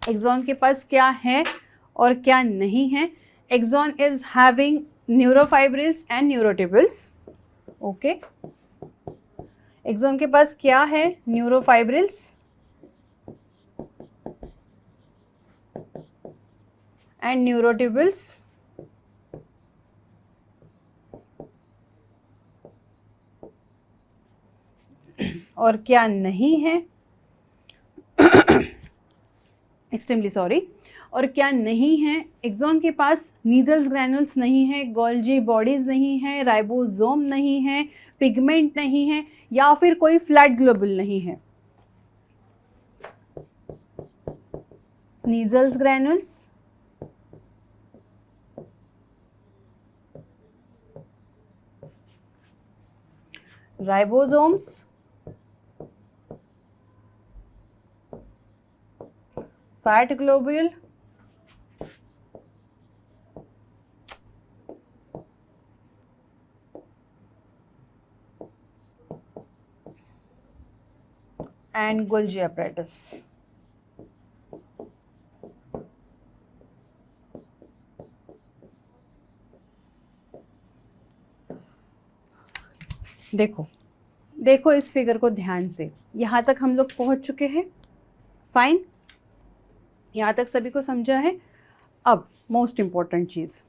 S1: एक्सॉन के पास क्या है और क्या नहीं है? Axon is having neurofibrils and neurotubules. Okay, axon के पास क्या है? Neurofibrils and neurotubules. और क्या नहीं है? Extremely sorry. और क्या नहीं है? एक्सॉन के पास नीजल्स ग्रैनुल्स नहीं है, गोल्जी बॉडीज नहीं है, राइबोसोम नहीं है, पिगमेंट नहीं है, या फिर कोई फ्लैट ग्लोबुल नहीं है। Nissl's granules, ribosomes, fat globule, and Golgi apparatus। देखो देखो इस फिगर को ध्यान से, यहाँ तक हम लोग पहुँच चुके हैं। फाइन, यहाँ तक सभी को समझा है। अब मोस्ट इम्पॉर्टेंट चीज़,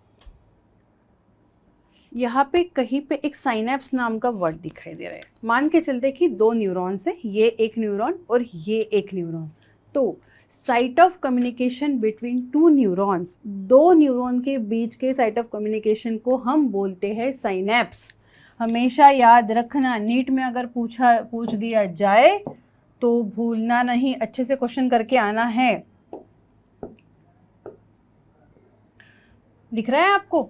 S1: यहाँ पे कहीं पे एक साइनेप्स नाम का वर्ड दिखाई दे रहा है। मान के चलते कि दो न्यूरॉन्स है, ये एक न्यूरॉन और ये एक न्यूरॉन, तो site of communication between two neurons, दो न्यूरॉन के बीच के साइट ऑफ कम्युनिकेशन को हम बोलते हैं साइनेप्स। हमेशा याद रखना, नीट में अगर पूछ दिया जाए तो भूलना नहीं, अच्छे से क्वेश्चन करके आना है। दिख रहा है आपको?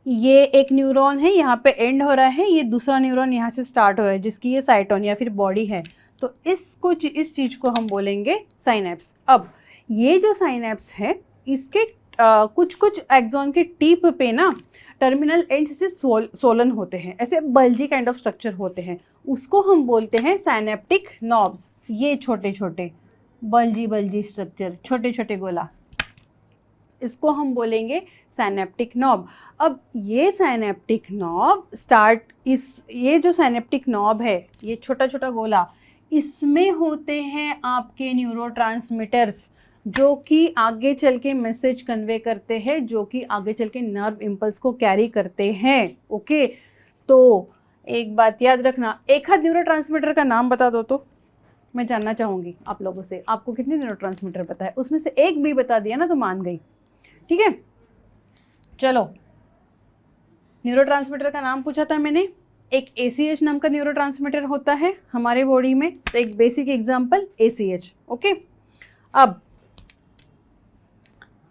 S1: ये एक न्यूरॉन है, यहाँ पे एंड हो रहा है, ये दूसरा न्यूरॉन यहाँ से स्टार्ट हो रहा है, जिसकी ये साइटोन या फिर बॉडी है, तो इस चीज़ को हम बोलेंगे साइनेप्स। अब ये जो साइनेप्स है, इसके कुछ कुछ एक्सॉन के टिप पे ना टर्मिनल एंड से सोलन होते हैं, ऐसे बल्जी काइंड ऑफ स्ट्रक्चर होते हैं, उसको हम बोलते हैं साइनेप्टिक नॉब्स। ये छोटे छोटे बल्जी स्ट्रक्चर, छोटे छोटे गोला, इसको हम बोलेंगे साइनेप्टिक नॉब। अब ये साइनेप्टिक नॉब ये जो साइनेप्टिक नॉब है, ये छोटा छोटा गोला, इसमें होते हैं आपके न्यूरोट्रांसमीटर्स, जो कि आगे चल के मैसेज कन्वे करते हैं, जो कि आगे चल के नर्व इम्पल्स को कैरी करते हैं। ओके, तो एक बात याद रखना, एक हाथ न्यूरोट्रांसमीटर का नाम बता दो तो मैं जानना चाहूँगी आप लोगों से, आपको कितने न्यूरोट्रांसमीटर पता है? उसमें से एक भी बता दिया ना तो मान गई, ठीक है? चलो, न्यूरोट्रांसमीटर का नाम पूछा था मैंने, एक ACH नाम का न्यूरोट्रांसमीटर होता है हमारे बॉडी में, तो एक बेसिक एग्जांपल ACH। ओके, अब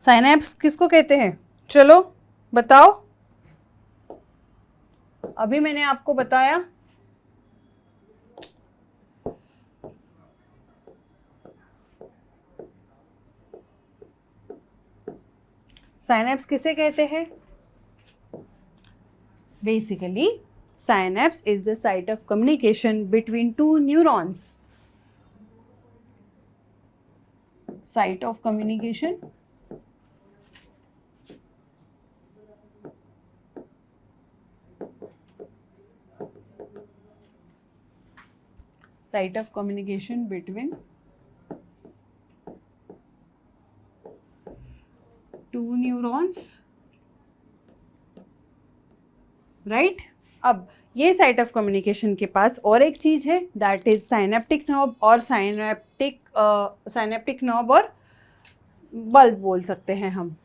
S1: साइनेप्स किसको कहते हैं? चलो बताओ। अभी मैंने आपको बताया साइनेप्स किसे कहते हैं? Basically synapse is the site of communication between two neurons. Site of communication between two neurons, right? अब ये साइट ऑफ कम्युनिकेशन के पास और एक चीज़ है, दैट इज साइनेप्टिक नॉब और साइनेप्टिक नॉब और बल्ब बोल सकते हैं हम,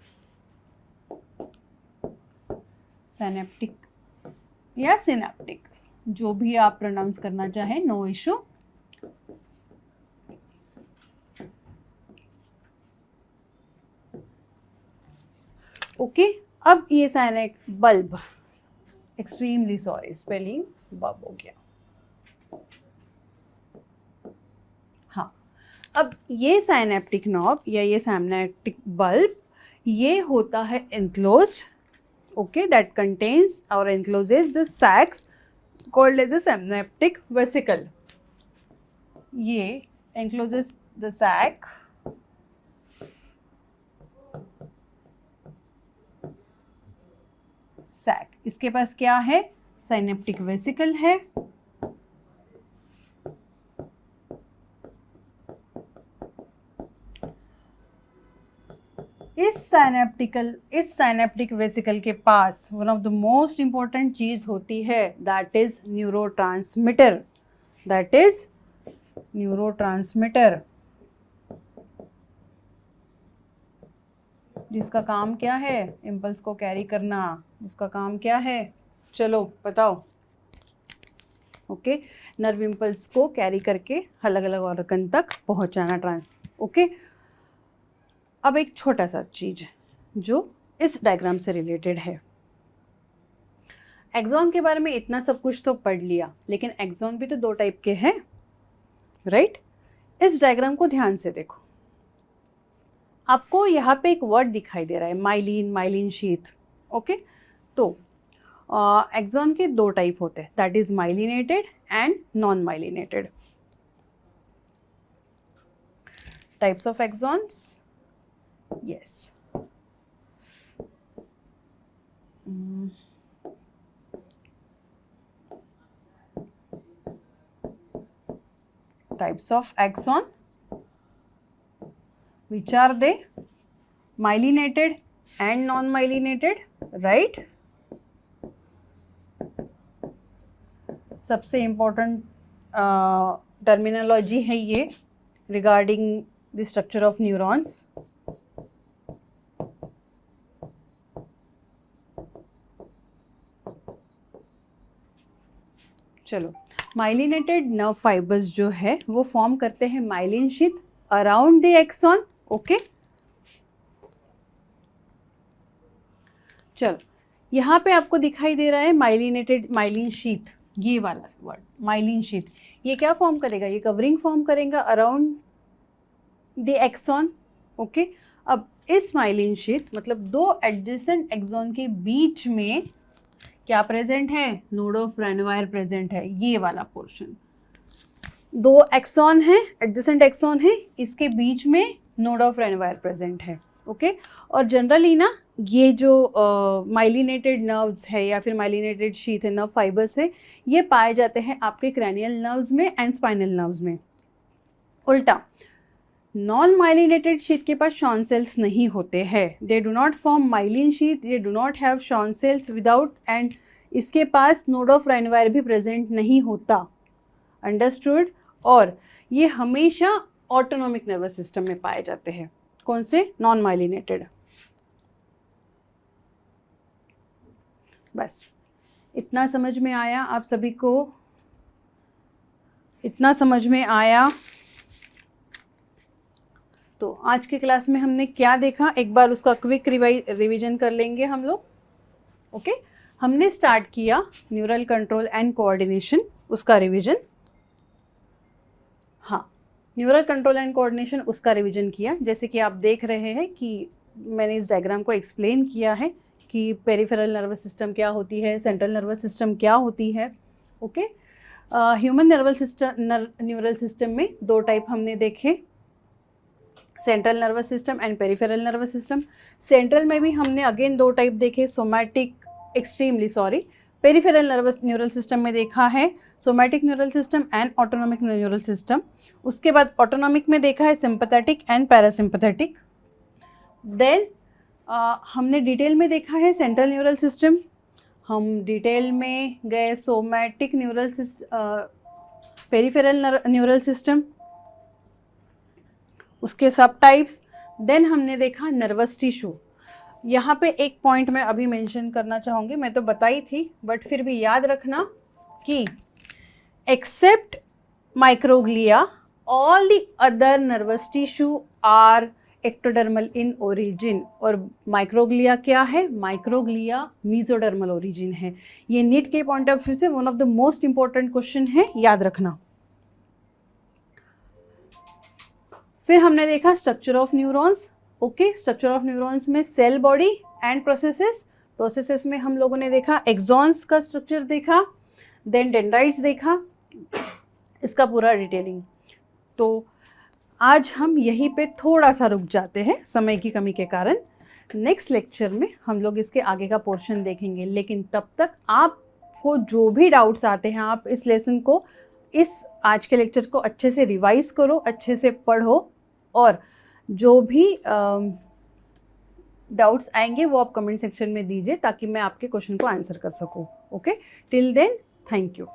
S1: सिनेप्टिक या सिनेप्टिक, जो भी आप प्रोनाउंस करना चाहें, नो इशू। ओके, अब ये synaptic bulb, extremely sorry spelling bulb हो गया। हाँ, अब ये साइनेप्टिक नॉब या ये साइनेप्टिक बल्ब, ये होता है enclosed, okay, that contains or encloses the sacs called as a synaptic vesicle. ये encloses the sac इसके पास क्या है, साइनेप्टिक वेसिकल है। इस साइनेप्टिक वेसिकल के पास one of the most important चीज होती है, दैट इज न्यूरोट्रांसमीटर, जिसका काम क्या है, इम्पल्स को कैरी करना, जिसका काम क्या है, चलो बताओ। ओके, नर्व इम्पल्स को कैरी करके अलग अलग ऑर्गन तक पहुंचाना ओके। अब एक छोटा सा चीज जो इस डायग्राम से रिलेटेड है, एक्सॉन के बारे में इतना सब कुछ तो पढ़ लिया, लेकिन एक्सॉन भी तो दो टाइप के हैं, राइट? इस डायग्राम को ध्यान से देखो, आपको यहाँ पे एक वर्ड दिखाई दे रहा है, माइलिन शीथ। ओके, तो एक्सॉन के दो टाइप होते हैं, that is myelinated and non myelinated. Types of axons, yes. Types of axon, which are they? Myelinated and non-myelinated, right? सबसे important terminology है ये regarding the structure of neurons. चलो, myelinated nerve fibres जो है वो form करते हैं myelin sheath around the axon. Okay, चलो यहाँ पे आपको दिखाई दे रहा है माइलिन शीथ, ये वाला वर्ड माइलिन शीथ, ये क्या फॉर्म करेगा, ये कवरिंग फॉर्म करेगा अराउंड द एक्सॉन। ओके, अब इस माइलिन शीथ मतलब दो एडजेसेंट एक्सॉन के बीच में क्या प्रेजेंट है, नोड ऑफ रेनवायर प्रेजेंट है, ये वाला पोर्शन। दो एक्सॉन है, एडजेसेंट एक्सॉन है, इसके बीच में नोड ऑफ रेनवायर प्रेजेंट है। ओके, और जनरली ना ये जो माइलिनेटेड नर्व्स है या फिर माइलिनेटेड शीथ है, नर्व फाइबर्स है, ये पाए जाते हैं आपके क्रैनियल नर्व्स में एंड स्पाइनल नर्व्स में। उल्टा नॉन माइलिनेटेड शीथ के पास शॉन सेल्स नहीं होते हैं, they do not form myelin sheath, they do not have Schwann cells without, and इसके पास नोड ऑफ रेनवायर भी प्रेजेंट नहीं होता। अंडरस्टूड? और ये हमेशा ऑटोनॉमिक नर्वस सिस्टम में पाए जाते हैं। कौन से? Non myelinated. बस इतना समझ में आया आप सभी को? इतना समझ में आया? तो आज के क्लास में हमने क्या देखा, एक बार उसका क्विक रिवीजन कर लेंगे हम लोग। ओके, हमने स्टार्ट किया न्यूरल कंट्रोल एंड कोऑर्डिनेशन, उसका रिवीजन। हाँ, न्यूरल कंट्रोल एंड कोऑर्डिनेशन उसका रिवीजन किया। जैसे कि आप देख रहे हैं कि मैंने इस डायग्राम को एक्सप्लेन किया है कि पेरिफेरल नर्वस सिस्टम क्या होती है, सेंट्रल नर्वस सिस्टम क्या होती है। ओके, ह्यूमन न्यूरल सिस्टम में दो टाइप हमने देखे, central nervous system and peripheral nervous system. Central में भी हमने अगेन दो टाइप देखे, पेरिफेरल न्यूरल सिस्टम में देखा है somatic neural system and autonomic neural system. उसके बाद ऑटोनॉमिक में देखा है सिंपैथेटिक एंड पैरासिम्पैथेटिक। देन हमने डिटेल में देखा है सेंट्रल न्यूरल सिस्टम, हम डिटेल में गए somatic neural system, peripheral neural system, उसके सब टाइप्स, देन हमने देखा नर्वस टिश्यू। यहाँ पे एक पॉइंट मैं अभी मेंशन करना चाहूँगी, मैं तो बताई थी बट फिर भी याद रखना कि except microglia all the other nervous tissue are ectodermal in origin. और माइक्रोग्लिया क्या है? माइक्रोग्लिया मीजोडर्मल ओरिजिन है। ये नीट के पॉइंट ऑफ व्यू से one of the most important question है, याद रखना। फिर हमने देखा structure of neurons. Okay, structure of neurons में सेल बॉडी एंड प्रोसेसेस में हम लोगों ने देखा एक्सॉन्स का स्ट्रक्चर देखा, देन डेंड्राइट्स देखा, इसका पूरा डिटेलिंग। तो आज हम यहीं पे थोड़ा सा रुक जाते हैं समय की कमी के कारण। नेक्स्ट लेक्चर में हम लोग इसके आगे का पोर्शन देखेंगे, लेकिन तब तक आपको जो भी डाउट्स आते हैं आप इस लेसन को, इस आज के लेक्चर को अच्छे से रिवाइज करो, अच्छे से पढ़ो, और जो भी डाउट्स आएंगे वो आप कमेंट सेक्शन में दीजिए ताकि मैं आपके क्वेश्चन को आंसर कर सकूं। Okay, till then thank you.